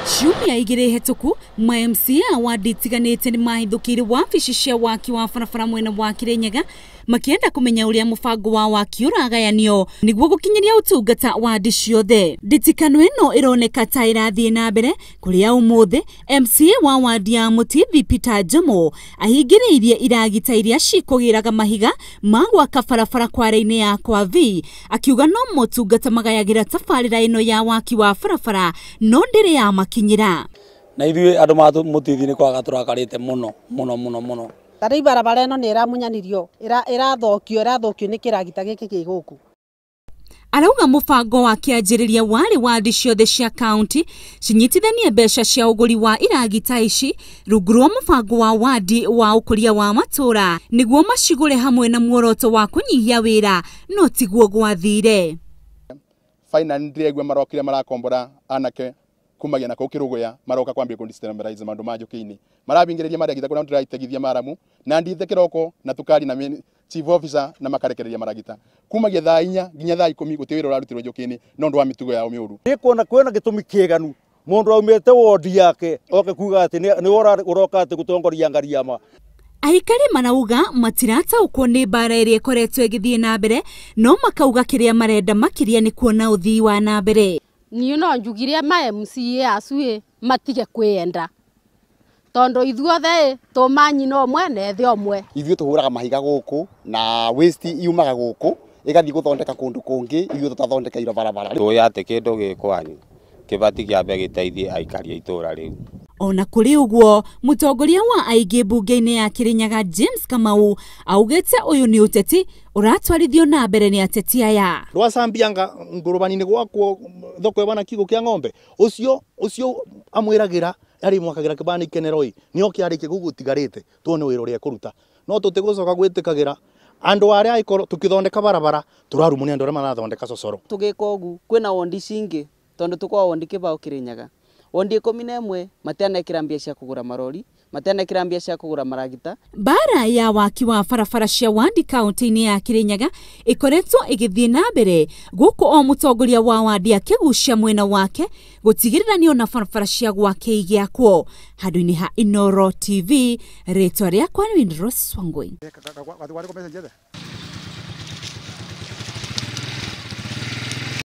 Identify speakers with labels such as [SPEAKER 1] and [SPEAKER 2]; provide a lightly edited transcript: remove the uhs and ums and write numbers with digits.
[SPEAKER 1] Ciumia igiri hetoku ma-MCA wadi itiganite ni mahithukire wabici cia waki wa barabara mwena wa Kirinyaga makienda kumenya uria mubango wa waki uragayanio niguo gukinyiria utungata wadi ciothe. Nditikano ino ironeka ta irathie na mbere kuria umuthi MCA wa wadi ya Mutithi Peter Jomo ahingiriirie iragita iria cikugiraga mahiga ma gwaka barabara kware-ini ya kwa V akiuga no motungata magayagira tabarira ino ya waki wa barabara no ndiri ya makinyira
[SPEAKER 2] na ithuĩ andũ ma Mutithi nĩ kwaga tũrakarĩte mũno.
[SPEAKER 3] Tarĩ barabara ĩno nĩ ĩramunyanirio ĩrathokio nĩ kĩragita gĩkĩ kĩ gũkũ.
[SPEAKER 1] Arauga mubango wa kĩanjĩrĩria warĩ wadi ciothe cia county cinyitithanie mbeca cia ũgũri wa iragita ici rungu rwa mubango wa wadi wa ukuria wa matura niguo macigũre hamwe na muoroto wa kunyihia wĩra no tiguo gwathire.
[SPEAKER 4] Finally ndirigwe marokire marakombora anake kumagia na kukirugoya maroka kwambia kundistemerize mandu majukiini marabingiriria maragita kuna ndiraitagithia maramu na ndithe kiroko na tukari na chief officer na makarekereria maragita kumagia thaa 4 nginya thaa 10 gutiwira urarutirwo njukiini no ndu wa mitugo ya umiuru
[SPEAKER 5] ikona kwena gitumi kieganu mundu aumete wodi yake oke kuga ati ni uroka ati gutongoria ngariama.
[SPEAKER 1] Aikari marauga matirataũkwo nĩ mbara ĩrĩa ĩkoretwo ĩgĩthiĩ na mbere no makauga kĩrĩa marenda makiria nĩ kuona ũthii wa na mbere.
[SPEAKER 3] Niĩ no njugire ma-MCA acu matige kwenda tondo ithuothe tũmanyina ũmwe na ethe ũmwe.
[SPEAKER 6] Ithuĩ tũhũraga mahiga gũkũ na waste yumaga gũkũ ĩgathiĩ gũthondeka kũndũ kũngĩ ithuĩ tũtathondeka iro barabara.
[SPEAKER 7] Tũyate kĩndũ gĩkwanyu kĩbati kĩambe gĩteithie aikari a itũra rĩu.
[SPEAKER 1] Ona kuri uguo mutongoria wa aingĩ bunge-inĩ ya Kirinyaga James Kamau augete uyu ni uteti uratwarithio na mbere ni ateti aya.
[SPEAKER 5] Rwasambianga ngurubani-ini gwakwo thoko ebana kigo kia ng'ombe ucio amwiragira ari mwakagira kibani keneroi nio kiarike gugutigarite tuone wira uria kuruta no tutigucoka gwitikagira andu aria aikoro tukithondeka barabara turarumuni andu aria marathondeka cocoro
[SPEAKER 8] tugika ugu kwina wondi cingi tondu tukwa wondi kibao Kirinyaga wondi 11 matenekira mbia cia kugura marori matenekira mbia cia kugura maragita.
[SPEAKER 1] Bara ya waki wa barabara cia wadi kaunti-ini ya Kirinyaga ikoretwo igithie na mbere guku o mutongoria wa wadi akigucia mwena wake gutigirira ni ona barabara cia gwake igiakwo handu-ini ha Inooro TV ritwa riakwa ni Rose Wangui.